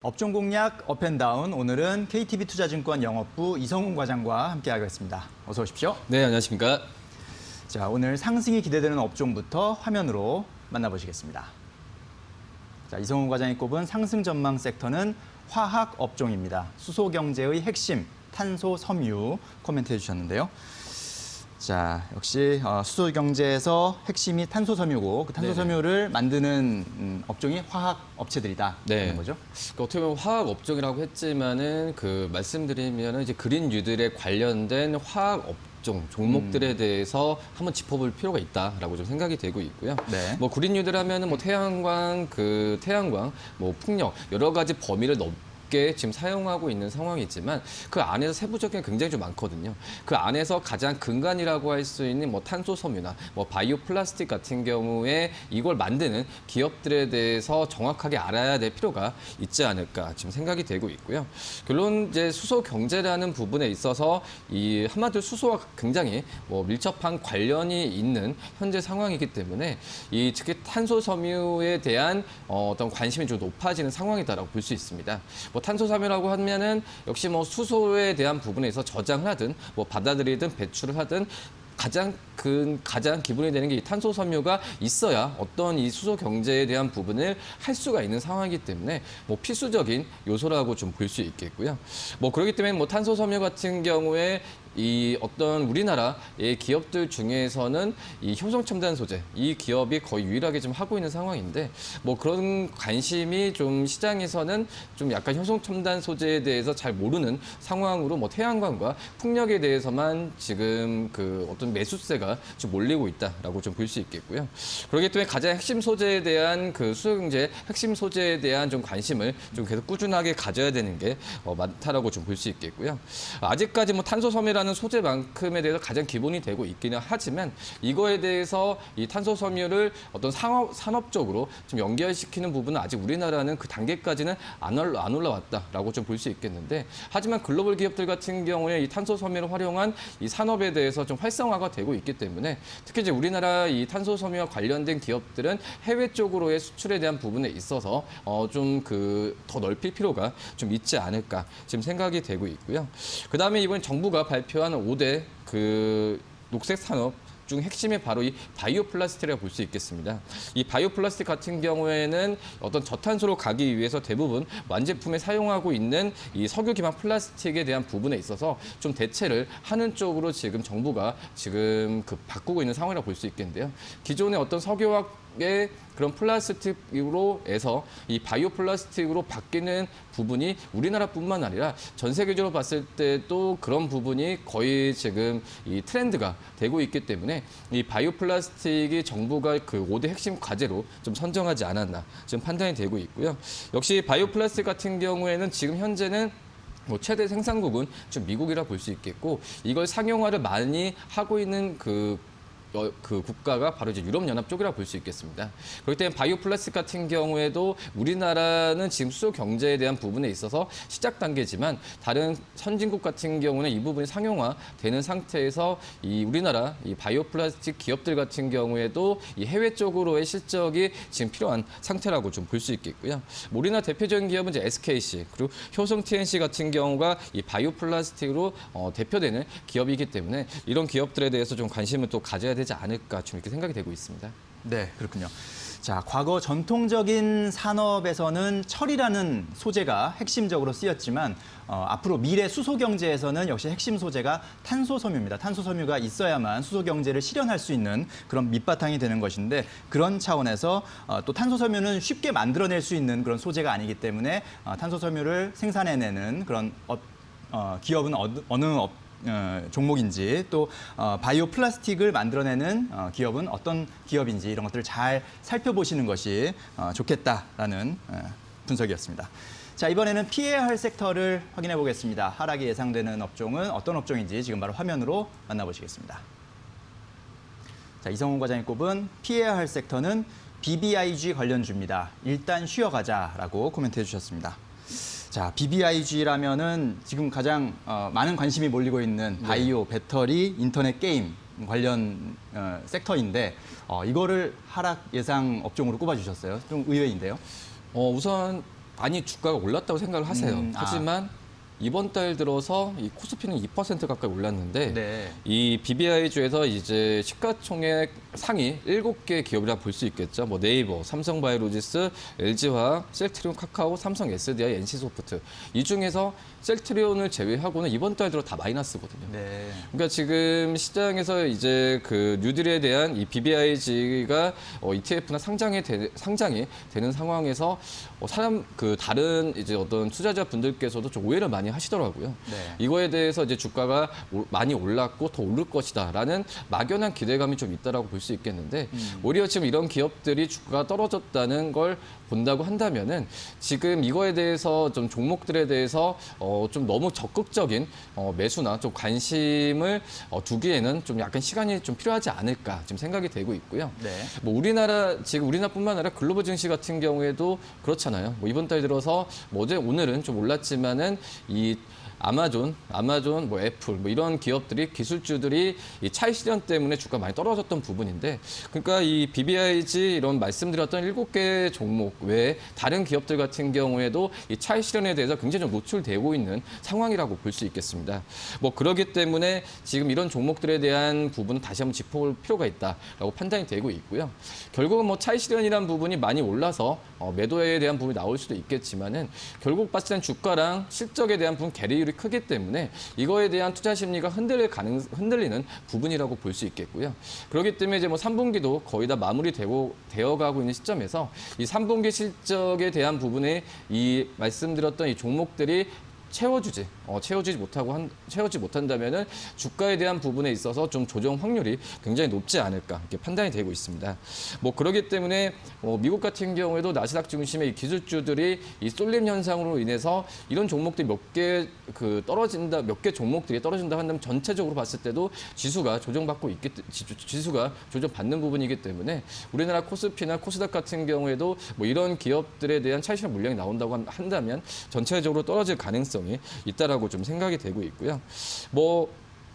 업종 공략 업앤다운, 오늘은 KTB투자증권 영업부 이성훈 과장과 함께하겠습니다. 어서 오십시오. 네, 안녕하십니까. 자, 오늘 상승이 기대되는 업종부터 화면으로 만나보시겠습니다. 자, 이성훈 과장이 꼽은 상승 전망 섹터는 화학 업종입니다. 수소경제의 핵심, 탄소 섬유 코멘트해 주셨는데요. 자, 역시 수소경제에서 핵심이 탄소 섬유고 그 탄소 섬유를 만드는 업종이 화학 업체들이다. 네. 거죠? 어떻게 보면 화학 업종이라고 했지만은 말씀드리면은 이제 그린 뉴딜에 관련된 화학 업종 종목들에 대해서 한번 짚어볼 필요가 있다라고 좀 생각이 되고 있고요. 네. 뭐 그린 뉴딜 하면은 뭐 태양광, 뭐 풍력 여러 가지 범위를 넓게 지금 사용하고 있는 상황이지만 그 안에서 세부적인 게 굉장히 좀 많거든요. 그 안에서 가장 근간이라고 할 수 있는 뭐 탄소 섬유나 뭐 바이오 플라스틱 같은 경우에 이걸 만드는 기업들에 대해서 정확하게 알아야 될 필요가 있지 않을까 지금 생각이 되고 있고요. 결론 이제 수소 경제라는 부분에 있어서 이 한마디로 수소와 굉장히 뭐 밀접한 관련이 있는 현재 상황이기 때문에 이 특히 탄소 섬유에 대한 어떤 관심이 좀 높아지는 상황이다라고 볼 수 있습니다. 뭐 탄소 섬유라고 하면은 역시 뭐 수소에 대한 부분에서 저장을 하든 뭐 받아들이든 배출을 하든 가장 기본이 되는 게 이 탄소 섬유가 있어야 어떤 이 수소 경제에 대한 부분을 할 수가 있는 상황이기 때문에 뭐 필수적인 요소라고 좀 볼 수 있겠고요. 뭐 그렇기 때문에 뭐 탄소 섬유 같은 경우에 이 어떤 우리나라의 기업들 중에서는 이 효성 첨단 소재 이 기업이 거의 유일하게 좀 하고 있는 상황인데 뭐 그런 관심이 좀 시장에서는 좀 약간 효성 첨단 소재에 대해서 잘 모르는 상황으로 뭐 태양광과 풍력에 대해서만 지금 어떤 매수세가 좀 몰리고 있다라고 좀 볼 수 있겠고요. 그렇기 때문에 가장 핵심 소재에 대한 수소 경제 핵심 소재에 대한 좀 관심을 좀 계속 꾸준하게 가져야 되는 게 많다라고 좀 볼 수 있겠고요. 아직까지 뭐 탄소 섬유라는 소재만큼에 대해서 가장 기본이 되고 있기는 하지만 이거에 대해서 이 탄소 섬유를 어떤 산업적으로 좀 연결시키는 부분은 아직 우리나라는 그 단계까지는 안 올라왔다라고 좀 볼 수 있겠는데 하지만 글로벌 기업들 같은 경우에 이 탄소 섬유를 활용한 이 산업에 대해서 좀 활성화가 되고 있기 때문에 특히 이제 우리나라 이 탄소 섬유와 관련된 기업들은 해외 쪽으로의 수출에 대한 부분에 있어서 좀 더 넓힐 필요가 좀 있지 않을까 지금 생각이 되고 있고요. 그다음에 이번 정부가 발표한 5대 녹색 산업 중 핵심이 바로 이 바이오 플라스틱이라고 볼 수 있겠습니다. 이 바이오 플라스틱 같은 경우에는 어떤 저탄소로 가기 위해서 대부분 완제품에 사용하고 있는 이 석유 기반 플라스틱에 대한 부분에 있어서 좀 대체를 하는 쪽으로 지금 정부가 지금 바꾸고 있는 상황이라고 볼 수 있겠는데요. 기존의 어떤 석유화의 그런 플라스틱으로 해서 이 바이오 플라스틱으로 바뀌는 부분이 우리나라뿐만 아니라 전 세계적으로 봤을 때도 그런 부분이 거의 지금 이 트렌드가 되고 있기 때문에 이 바이오 플라스틱이 정부가 5대 핵심 과제로 좀 선정하지 않았나 지금 판단이 되고 있고요. 역시 바이오 플라스틱 같은 경우에는 지금 현재는 뭐 최대 생산국은 좀 미국이라 볼 수 있겠고 이걸 상용화를 많이 하고 있는 국가가 바로 이제 유럽연합 쪽이라고 볼 수 있겠습니다. 그렇기 때문에 바이오 플라스틱 같은 경우에도 우리나라는 지금 수소 경제에 대한 부분에 있어서 시작 단계지만 다른 선진국 같은 경우는 이 부분이 상용화되는 상태에서 이 우리나라 이 바이오 플라스틱 기업들 같은 경우에도 이 해외 쪽으로의 실적이 지금 필요한 상태라고 좀 볼 수 있겠고요. 우리나라 대표적인 기업은 이제 SKC 그리고 효성 TNC 같은 경우가 이 바이오 플라스틱으로 대표되는 기업이기 때문에 이런 기업들에 대해서 좀 관심을 또 가져야 되지 않을까 좀 이렇게 생각이 되고 있습니다. 네, 그렇군요. 자, 과거 전통적인 산업에서는 철이라는 소재가 핵심적으로 쓰였지만 앞으로 미래 수소 경제에서는 역시 핵심 소재가 탄소 섬유입니다. 탄소 섬유가 있어야만 수소 경제를 실현할 수 있는 그런 밑바탕이 되는 것인데 그런 차원에서 또 탄소 섬유는 쉽게 만들어낼 수 있는 그런 소재가 아니기 때문에 탄소 섬유를 생산해내는 그런 기업은 어느 종목인지 또 바이오 플라스틱을 만들어내는 기업은 어떤 기업인지 이런 것들을 잘 살펴보시는 것이 좋겠다라는 분석이었습니다. 자, 이번에는 피해야 할 섹터를 확인해 보겠습니다. 하락이 예상되는 업종은 어떤 업종인지 지금 바로 화면으로 만나보시겠습니다. 자, 이성훈 과장이 꼽은 피해야 할 섹터는 BBIG 관련주입니다. 일단 쉬어가자라고 코멘트해 주셨습니다. 자, BBIG라면은 지금 가장 많은 관심이 몰리고 있는 바이오, 배터리, 인터넷 게임 관련 섹터인데 이거를 하락 예상 업종으로 꼽아주셨어요. 좀 의외인데요. 우선 많이 주가가 올랐다고 생각을 하세요. 아. 하지만 이번 달 들어서 이 코스피는 2% 가까이 올랐는데 네. 이 BBI주에서 이제 시가총액 상위 7개 기업이라 볼 수 있겠죠. 뭐 네이버, 삼성바이오로지스, LG화학, 셀트리온, 카카오, 삼성 SDI, NC소프트. 이 중에서 셀트리온을 제외하고는 이번 달 들어 다 마이너스거든요. 네. 그러니까 지금 시장에서 이제 그 뉴딜에 대한 이 BBIG가 ETF나 상장이 되는 상황에서 다른 이제 어떤 투자자 분들께서도 좀 오해를 많이 하시더라고요. 네. 이거에 대해서 이제 주가가 많이 올랐고 더 오를 것이다라는 막연한 기대감이 좀 있다라고 볼 수 있겠는데 오히려 지금 이런 기업들이 주가가 떨어졌다는 걸 본다고 한다면은 지금 이거에 대해서 좀 종목들에 대해서 좀 너무 적극적인 매수나 좀 관심을 두기에는 좀 약간 시간이 좀 필요하지 않을까 지금 생각이 되고 있고요. 네. 뭐 지금 우리나라뿐만 아니라 글로벌 증시 같은 경우에도 그렇잖아요. 뭐 이번 달 들어서 뭐 오늘은 좀 올랐지만은 이 아마존, 뭐 애플, 뭐 이런 기업들이 기술주들이 이 차익 실현 때문에 주가 많이 떨어졌던 부분인데, 그러니까 이 BBIG 이런 말씀드렸던 7개 종목 외에 다른 기업들 같은 경우에도 이 차익 실현에 대해서 굉장히 좀 노출되고 있는 상황이라고 볼 수 있겠습니다. 뭐 그렇기 때문에 지금 이런 종목들에 대한 부분은 다시 한번 짚어볼 필요가 있다라고 판단이 되고 있고요. 결국은 뭐 차익 실현이라는 부분이 많이 올라서 매도에 대한 부분이 나올 수도 있겠지만은 결국 봤을 땐 주가랑 실적에 대한 부분 괴리율이 크기 때문에 이거에 대한 투자 심리가 흔들리는 부분이라고 볼 수 있겠고요. 그렇기 때문에 이제 뭐 3분기도 거의 다 되어가고 있는 시점에서 이 3분기 실적에 대한 부분에 이 말씀드렸던 이 종목들이 채워주지 못한다면은 주가에 대한 부분에 있어서 좀 조정 확률이 굉장히 높지 않을까 이렇게 판단이 되고 있습니다. 뭐 그렇기 때문에 미국 같은 경우에도 나스닥 중심의 이 기술주들이 이 쏠림 현상으로 인해서 이런 종목들이 몇 개 종목들이 떨어진다 한다면 전체적으로 봤을 때도 지수가 조정받는 부분이기 때문에 우리나라 코스피나 코스닥 같은 경우에도 뭐 이런 기업들에 대한 차익 실현 물량이 나온다고 한다면 전체적으로 떨어질 가능성이 있다라고 좀 생각이 되고 있고요.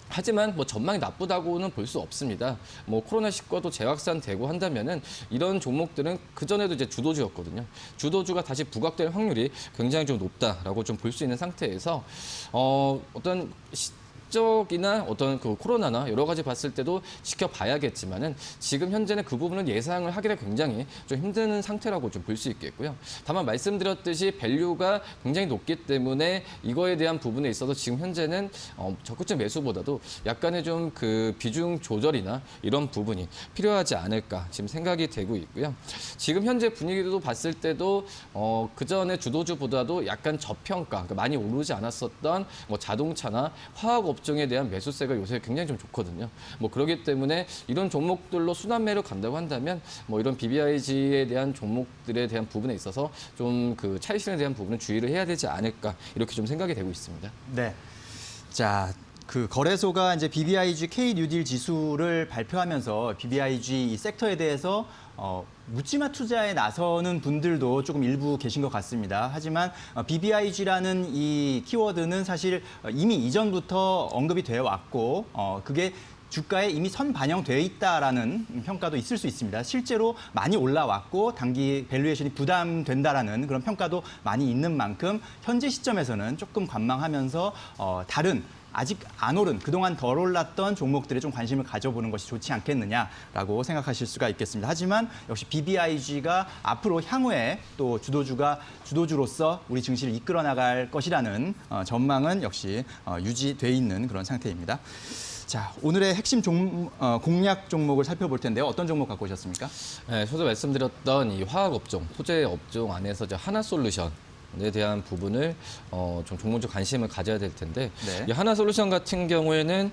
하지만 전망이 나쁘다고는 볼 수 없습니다. 코로나19도 재확산되고 한다면은 이런 종목들은 그전에도 이제 주도주였거든요. 주도주가 다시 부각될 확률이 굉장히 좀 높다라고 좀 볼 수 있는 상태에서 어떤 시적이나 어떤 그 코로나나 여러 가지 봤을 때도 지켜봐야겠지만은 지금 현재는 그 부분은 예상을 하기가 굉장히 좀 힘든 상태라고 좀 볼 수 있겠고요. 다만 말씀드렸듯이 밸류가 굉장히 높기 때문에 이거에 대한 부분에 있어서 지금 현재는 적극적 매수보다도 약간의 좀 그 비중 조절이나 이런 부분이 필요하지 않을까 지금 생각이 되고 있고요. 지금 현재 분위기도 봤을 때도 그전에 주도주보다도 약간 저평가, 그러니까 많이 오르지 않았었던 자동차나 화학 업종에 대한 매수세가 요새 굉장히 좀 좋거든요. 그렇기 때문에 이런 종목들로 순환매로 간다고 한다면 이런 BBIG에 대한 종목들에 대한 부분에 있어서 좀 그 차익 실현에 대한 부분은 주의를 해야 되지 않을까 이렇게 좀 생각이 되고 있습니다. 네. 자, 그 거래소가 이제 BBIG K 뉴딜 지수를 발표하면서 BBIG 이 섹터에 대해서 묻지마 투자에 나서는 분들도 조금 일부 계신 것 같습니다. 하지만 BBIG라는 이 키워드는 사실 이미 이전부터 언급이 되어 왔고 그게 주가에 이미 선반영되어 있다라는 평가도 있을 수 있습니다. 실제로 많이 올라왔고 단기 밸류에이션이 부담된다라는 그런 평가도 많이 있는 만큼 현재 시점에서는 조금 관망하면서 다른 아직 안 오른, 그동안 덜 올랐던 종목들에 좀 관심을 가져보는 것이 좋지 않겠느냐라고 생각하실 수가 있겠습니다. 하지만 역시 BBIG가 앞으로 향후에 또 주도주로서 우리 증시를 이끌어 나갈 것이라는 전망은 역시 유지돼 있는 그런 상태입니다. 자, 오늘의 핵심 공략 종목을 살펴볼 텐데요. 어떤 종목 갖고 오셨습니까? 네, 저도 말씀드렸던 이 화학 업종, 소재 업종 안에서 하나솔루션 에 대한 부분을 좀 종목적 관심을 가져야 될 텐데 네. 이 하나솔루션 같은 경우에는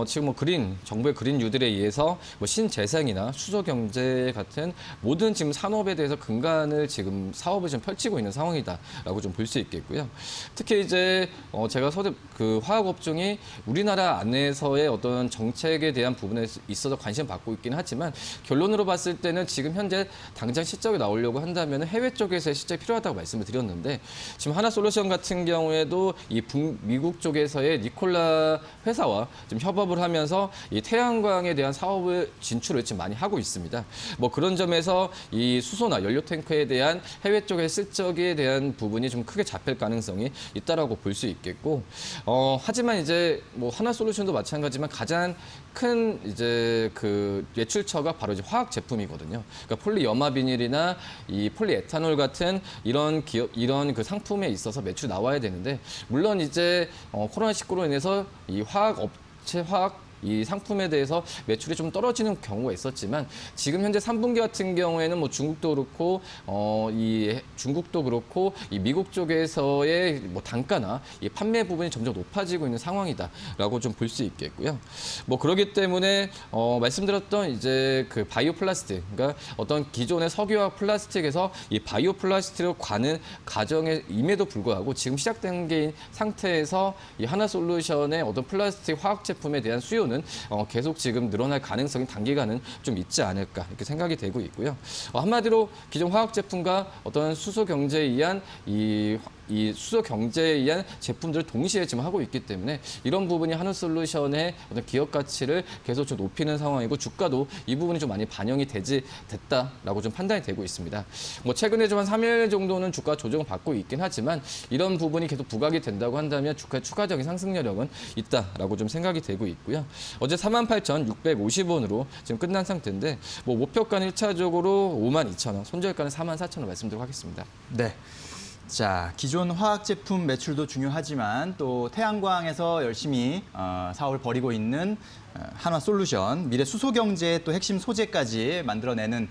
지금 정부의 그린 뉴딜에 의해서 신재생이나 수소경제 같은 모든 지금 산업에 대해서 근간을 지금 사업을 좀 펼치고 있는 상황이다라고 좀 볼 수 있겠고요. 특히 이제 제가 그 화학 업종이 우리나라 안에서의 어떤 정책에 대한 부분에 있어서 관심을 받고 있긴 하지만 결론으로 봤을 때는 지금 현재 당장 실적이 나오려고 한다면 해외 쪽에서의 실적이 필요하다고 말씀을 드렸는데. 있는데 지금 하나솔루션 같은 경우에도 이 미국 쪽에서의 니콜라 회사와 좀 협업을 하면서 이 태양광에 대한 사업을 진출을 지금 많이 하고 있습니다. 뭐 그런 점에서 이 수소나 연료 탱크에 대한 해외 쪽의 실적에 대한 부분이 좀 크게 잡힐 가능성이 있다라고 볼 수 있겠고, 하지만 이제 뭐 하나솔루션도 마찬가지지만 가장 큰 이제 그 매출처가 바로 이제 화학 제품이거든요. 그러니까 폴리염화비닐이나 이 폴리에탄올 같은 이런 그 상품에 있어서 매출이 나와야 되는데, 물론 이제 코로나19로 인해서 이 화학 이 상품에 대해서 매출이 좀 떨어지는 경우가 있었지만 지금 현재 3분기 같은 경우에는 뭐 중국도 그렇고 이 미국 쪽에서의 뭐 단가나 이 판매 부분이 점점 높아지고 있는 상황이다라고 좀 볼 수 있겠고요. 뭐 그렇기 때문에 말씀드렸던 이제 그 바이오 플라스틱, 그러니까 어떤 기존의 석유화학 플라스틱에서 이 바이오 플라스틱으로 가는 과정임에도 불구하고 지금 시작 단계인 상태에서 이 하나솔루션의 어떤 플라스틱 화학 제품에 대한 수요는 계속 지금 늘어날 가능성이 단기간은 좀 있지 않을까 이렇게 생각이 되고 있고요. 한마디로 기존 화학 제품과 어떤 수소 경제에 의한 이 수소 경제에 의한 제품들을 동시에 지금 하고 있기 때문에 이런 부분이 하나솔루션의 어떤 기업 가치를 계속 좀 높이는 상황이고, 주가도 이 부분이 좀 많이 반영이 됐다라고 좀 판단이 되고 있습니다. 뭐 최근에 좀 한 3일 정도는 주가 조정을 받고 있긴 하지만 이런 부분이 계속 부각이 된다고 한다면 주가의 추가적인 상승 여력은 있다라고 좀 생각이 되고 있고요. 어제 48,650원으로 지금 끝난 상태인데 뭐 목표가는 1차적으로 52,000원, 손절가는 44,000원 말씀드리도록 하겠습니다. 네. 자, 기존 화학 제품 매출도 중요하지만 또 태양광에서 열심히 사업을 벌이고 있는 한화솔루션, 미래 수소 경제의 또 핵심 소재까지 만들어내는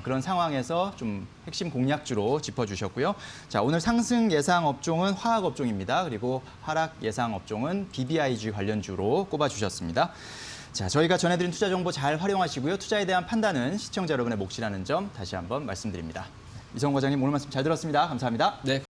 그런 상황에서 좀 핵심 공략주로 짚어주셨고요. 자, 오늘 상승 예상 업종은 화학 업종입니다. 그리고 하락 예상 업종은 BBIG 관련주로 꼽아주셨습니다. 자, 저희가 전해드린 투자 정보 잘 활용하시고요. 투자에 대한 판단은 시청자 여러분의 몫이라는 점 다시 한번 말씀드립니다. 이성훈 과장님, 오늘 말씀 잘 들었습니다. 감사합니다. 네.